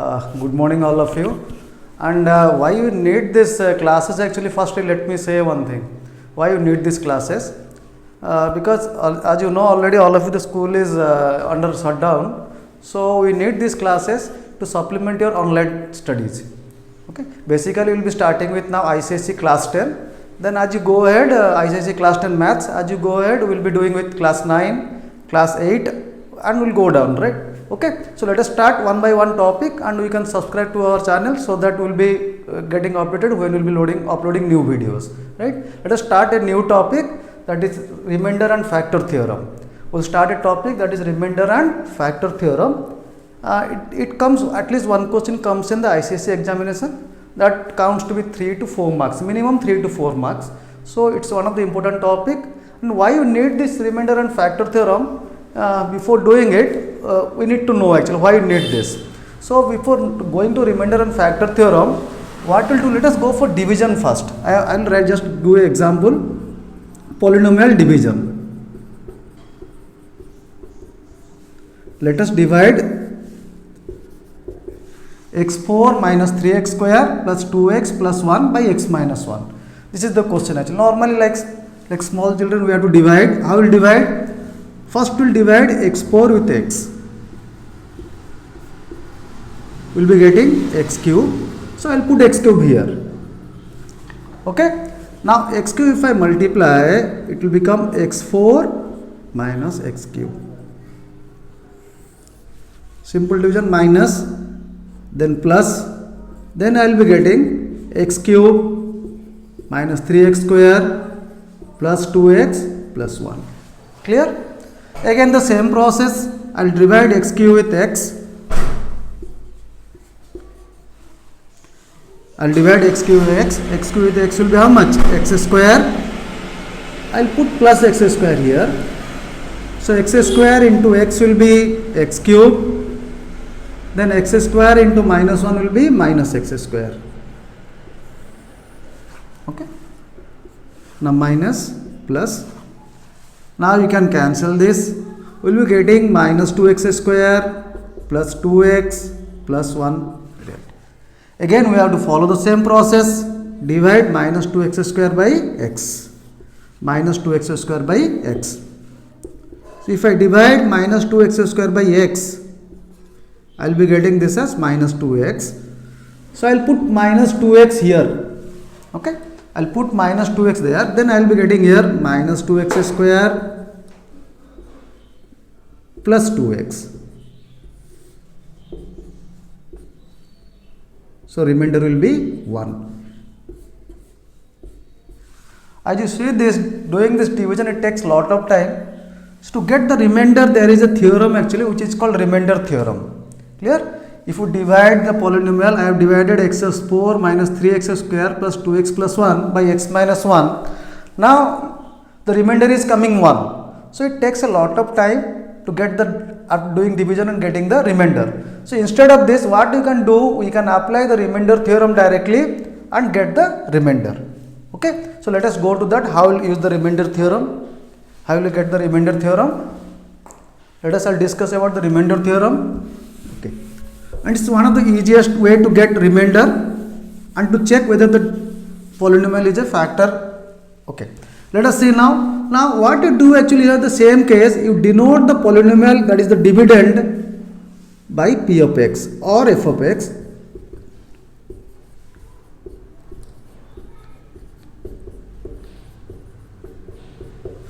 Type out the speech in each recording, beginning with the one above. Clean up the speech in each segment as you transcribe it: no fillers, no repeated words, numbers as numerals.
Good morning, all of you. And why you need this classes? Actually, firstly, let me say one thing. Why you need these classes? Because as you know already, all of you, the school is under shutdown. So we need these classes to supplement your online studies. Okay. Basically, we will be starting with now ICSE class 10. Then as you go ahead, ICSE class 10 maths. As you go ahead, we will be doing with class 9, class 8, and we'll go down, right? Okay, so let us start one by one topic, and we can subscribe to our channel so that we'll be getting updated when we'll be uploading new videos, right? Let us start a new topic, that is remainder and factor theorem. We'll start a topic that is remainder and factor theorem. It comes, at least one question comes in the ICSE examination, that counts to be 3 to 4 marks, minimum 3 to 4 marks. So it's one of the important topic. And why you need this remainder and factor theorem? Before doing it, we need to know actually why you need this. So before going to remainder and factor theorem, what we'll do, let us go for division first. I'll just do an example, polynomial division. Let us divide x4 minus 3x square plus 2x plus 1 by x minus 1. This is the question actually. Normally like small children we have to divide. How will divide? First we will divide x4 with x. We will be getting x cube. So I will put x cube here. Okay. Now x cube if I multiply, it will become x4 minus x cube. Simple division, minus, then plus, then I will be getting x cube minus 3x square plus 2x plus 1. Clear? Again the same process, I will divide x cube with x. I will divide x cube with x cube with x will be how much? X square. I will put plus x square here. So x square into x will be x cube. Then x square into minus 1 will be minus x square. Okay. Now minus plus. Now you can cancel this. We will be getting minus 2x square plus 2x plus 1. Again we have to follow the same process. Divide minus 2x square by x. Minus 2x square by x. So if I divide minus 2x square by x, I will be getting this as minus 2x. So I will put minus 2x here. Okay. I will put minus 2x there. Then I will be getting here minus 2x square plus 2x. So remainder will be 1. As you see this, doing this division, it takes lot of time. So to get the remainder, there is a theorem actually which is called remainder theorem. Clear? If you divide the polynomial, I have divided x4 minus 3x square plus 2x plus 1 by x minus 1. Now the remainder is coming 1. So it takes a lot of time to get doing division and getting the remainder. So instead of this, what you can do, we can apply the remainder theorem directly and get the remainder. Okay. So let us go to that. How will use the remainder theorem? How will you get the remainder theorem? Let us discuss about the remainder theorem. Okay. And it's one of the easiest way to get remainder and to check whether the polynomial is a factor. Okay. Let us see now. Now what you do actually here, the same case, you denote the polynomial, that is the dividend, by p of x or f of x.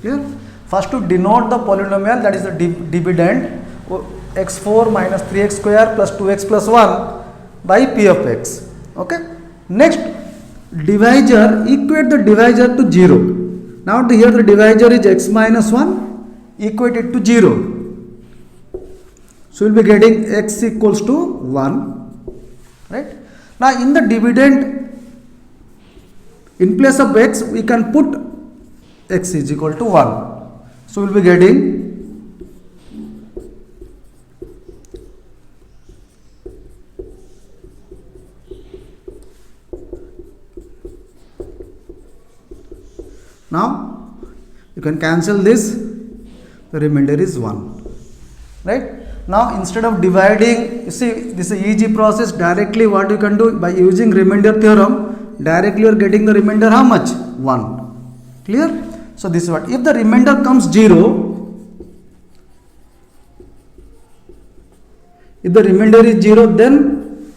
Clear? First to denote the polynomial, that is the dividend, x4 minus 3x square plus 2x plus 1 by p of x. Okay. Next, divisor, equate the divisor to 0. Now here the divisor is x minus 1, equate it to 0. So we will be getting x equals to 1. Right. Now in the dividend, in place of x, we can put x is equal to 1. So we will be getting now you can cancel this, the remainder is 1. Right. Now instead of dividing, you see this is easy process. Directly what you can do by using remainder theorem, directly you are getting the remainder how much? 1. Clear? So this is what, if the remainder comes 0, if the remainder is 0, then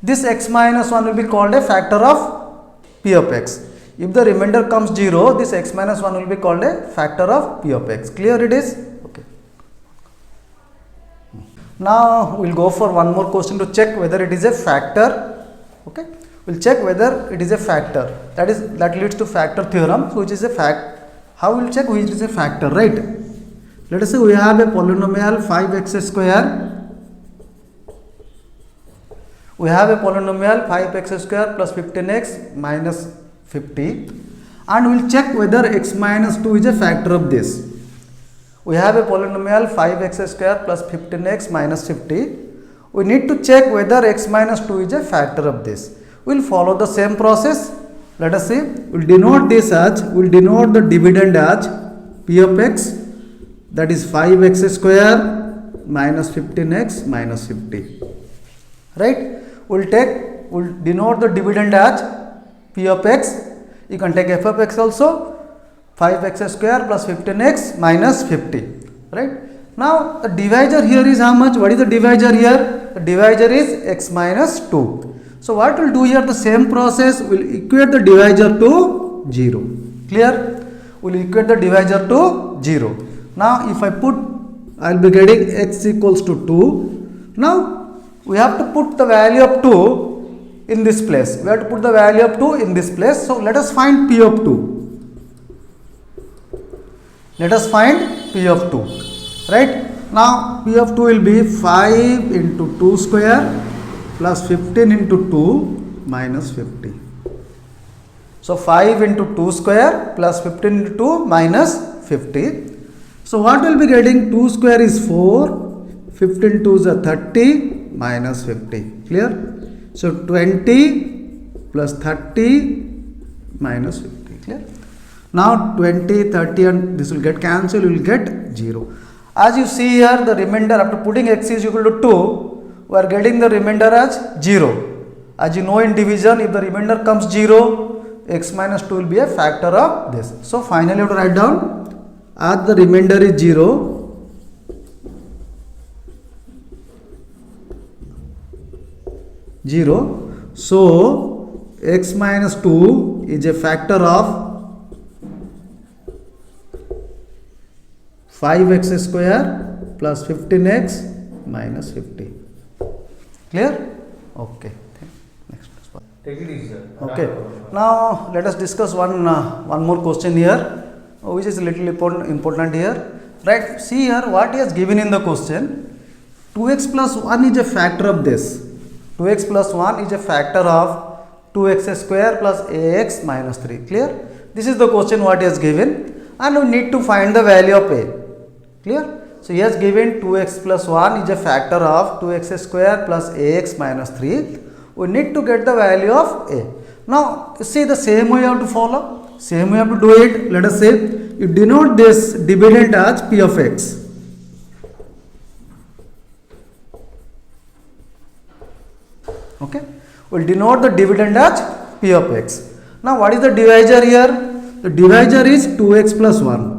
this x minus 1 will be called a factor of p of x. If the remainder comes 0, this x minus 1 will be called a factor of p of x. Clear it is? Okay. Now we will go for one more question to check whether it is a factor. Okay. We will check whether it is a factor. That leads to factor theorem, which is a fact. How we will check which is a factor, right? Let us say we have a polynomial 5x square. We have a polynomial 5x square plus 15x minus 50, and we will check whether x minus 2 is a factor of this. We have a polynomial 5x square plus 15x minus 50. We need to check whether x minus 2 is a factor of this. We will follow the same process. Let us see. We will denote this as, we will denote the dividend as p of x, that is 5x square minus 15x minus 50. Right? We will denote the dividend as p of x. You can take f of x also, 5x square plus 15x minus 50. Right? Now the divisor here is how much? What is the divisor here? The divisor is x minus 2. So what we will do here, the same process, we will equate the divisor to 0. Clear? We will equate the divisor to 0. Now if I put, I will be getting x equals to 2. Now we have to put the value of 2 in this place. We have to put the value of 2 in this place. So let us find p of 2. Let us find p of 2. Right? Now p of 2 will be 5 into 2 square plus 15 into 2 minus 50. So 5 into 2 square plus 15 into 2 minus 50. So what we will be getting? 2 square is 4, 15 2 is 30 minus 50. Clear? So 20 plus 30 minus 50. Clear? Now 20, 30 and this will get cancelled, you will get 0. As you see here, the remainder after putting x is equal to 2, we are getting the remainder as 0. As you know in division, if the remainder comes 0, x minus 2 will be a factor of this. So finally you have to write down, as the remainder is 0, so x minus 2 is a factor of 5x square plus 15x minus 50. Clear? Okay. Next. Take it easy, sir. Okay. Now let us discuss one more question here, which is a little important here. Right? See here what he has given in the question. 2x plus 1 is a factor of this. 2x plus 1 is a factor of 2x square plus ax minus 3. Clear? This is the question what he has given, and we need to find the value of a. Clear? So he has given 2x plus 1 is a factor of 2x square plus ax minus 3. We need to get the value of a. Now see the same way you have to follow. Same way you have to do it. Let us say you denote this dividend as p of x. Okay. We will denote the dividend as p of x. Now what is the divisor here? The divisor is 2x plus 1.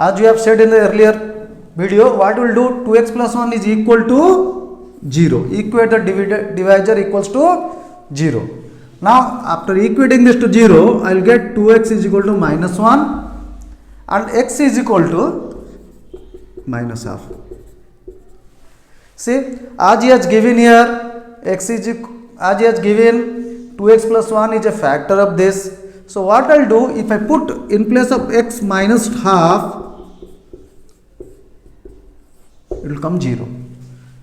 As we have said in the earlier video, what we will do? 2x plus 1 is equal to 0. Equate the divisor equals to 0. Now after equating this to 0, I will get 2x is equal to minus 1 and x is equal to minus half. See, as he has given here, as he has given 2x plus 1 is a factor of this. So what I will do, if I put in place of x minus half, it will come 0.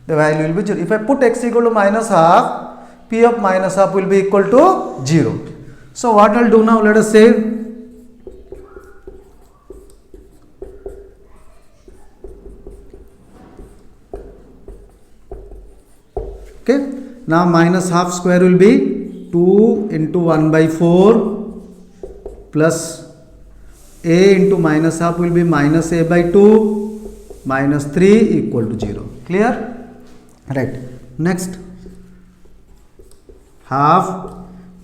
The value will be 0. If I put x equal to minus half, p of minus half will be equal to 0. So what I will do now, let us say okay. Now minus half square will be 2 into 1 by 4 plus a into minus half will be minus a by 2 minus 3 equal to 0. Clear? Right. Next, half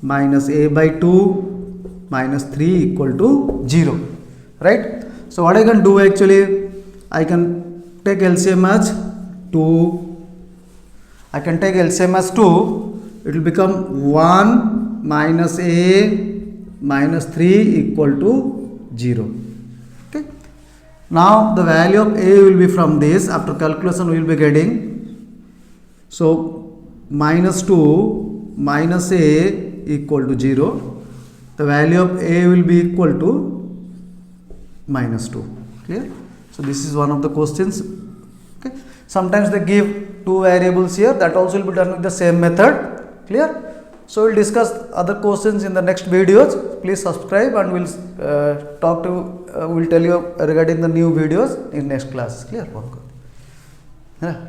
minus a by 2 minus 3 equal to 0. Right? So what I can do actually, I can take LCM as 2. I can take LCM as 2. It will become 1 minus a minus 3 equal to 0. Okay. Now the value of a will be from this. After calculation we will be getting. So minus 2 minus a equal to 0. The value of a will be equal to minus 2. Clear? So this is one of the questions. Okay. Sometimes they give two variables here, that also will be done with the same method. Clear? So we'll discuss other questions in the next videos. Please subscribe and we'll we'll tell you regarding the new videos in next class. Clear? Yeah.